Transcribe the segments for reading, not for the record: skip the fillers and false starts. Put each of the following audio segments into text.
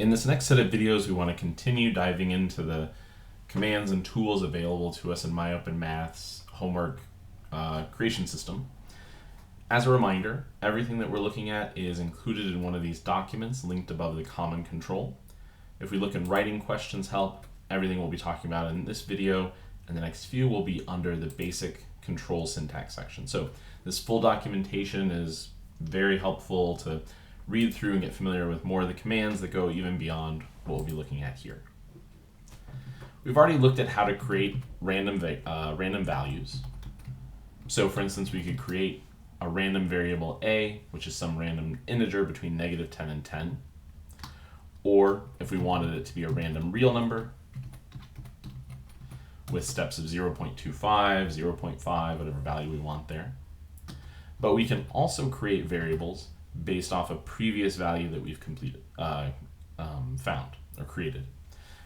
In this next set of videos, we want to continue diving into the commands and tools available to us in MyOpenMath's homework creation system. As a reminder, everything that we're looking at is included in one of these documents linked above the common control. If we look in writing questions help, everything we'll be talking about in this video and the next few will be under the basic control syntax section. So this full documentation is very helpful to read through and get familiar with more of the commands that go even beyond what we'll be looking at here. We've already looked at how to create random values. So for instance, we could create a random variable a, which is some random integer between -10 and 10. Or if we wanted it to be a random real number with steps of 0.25, 0.5, whatever value we want there. But we can also create variables based off a previous value that we've found or created.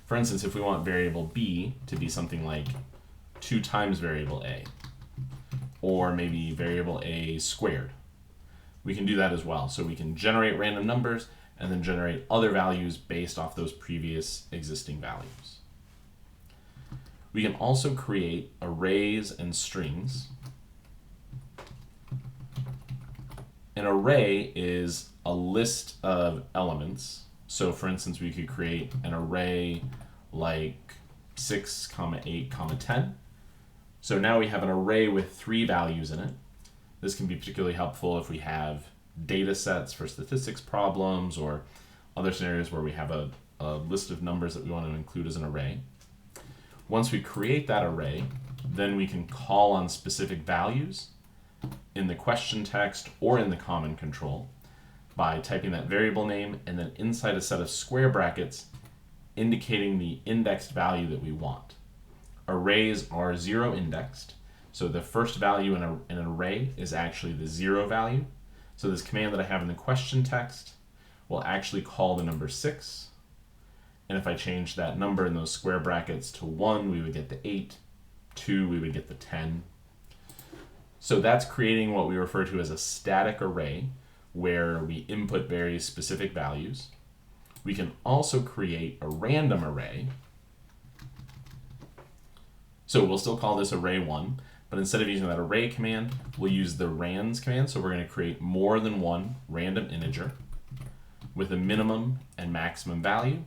For instance, if we want variable b to be something like 2 times variable a, or maybe variable a squared, we can do that as well. So we can generate random numbers and then generate other values based off those previous existing values. We can also create arrays and strings. An array is a list of elements. So for instance, we could create an array like 6, 8, 10. So now we have an array with 3 values in it. This can be particularly helpful if we have data sets for statistics problems or other scenarios where we have a list of numbers that we want to include as an array. Once we create that array, then we can call on specific values in the question text or in the common control by typing that variable name and then inside a set of square brackets indicating the indexed value that we want. Arrays are 0 indexed, so the first value in an array is actually the 0 value. So this command that I have in the question text will actually call the number 6. And if I change that number in those square brackets to 1, we would get the 8, 2, we would get the 10. So that's creating what we refer to as a static array, where we input very specific values. We can also create a random array. So we'll still call this array 1, but instead of using that array command, we'll use the rands command. So we're going to create more than one random integer with a minimum and maximum value.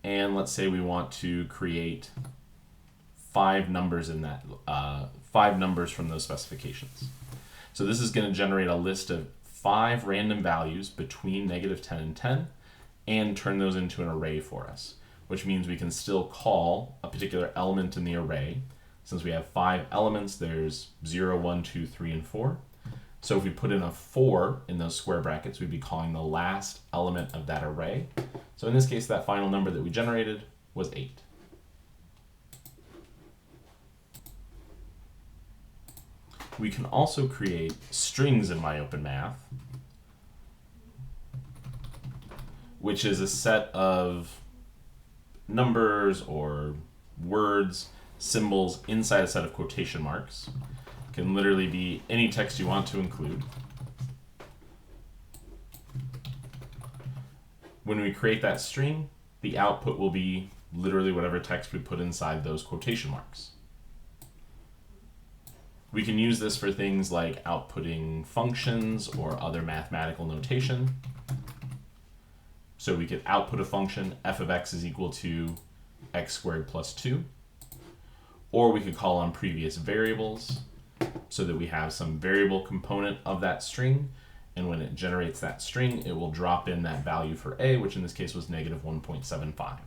And let's say we want to create 5 numbers in that, 5 numbers from those specifications. So this is going to generate a list of 5 random values between -10 and 10 and turn those into an array for us, which means we can still call a particular element in the array. Since we have 5 elements, there's 0, 1, 2, 3, and 4. So if we put in a 4 in those square brackets, we'd be calling the last element of that array. So in this case, that final number that we generated was 8. We can also create strings in MyOpenMath, which is a set of numbers or words, symbols inside a set of quotation marks. It can literally be any text you want to include. When we create that string, the output will be literally whatever text we put inside those quotation marks. We can use this for things like outputting functions or other mathematical notation. So we could output a function, f of x is equal to x squared plus 2. Or we could call on previous variables so that we have some variable component of that string. And when it generates that string, it will drop in that value for a, which in this case was -1.75.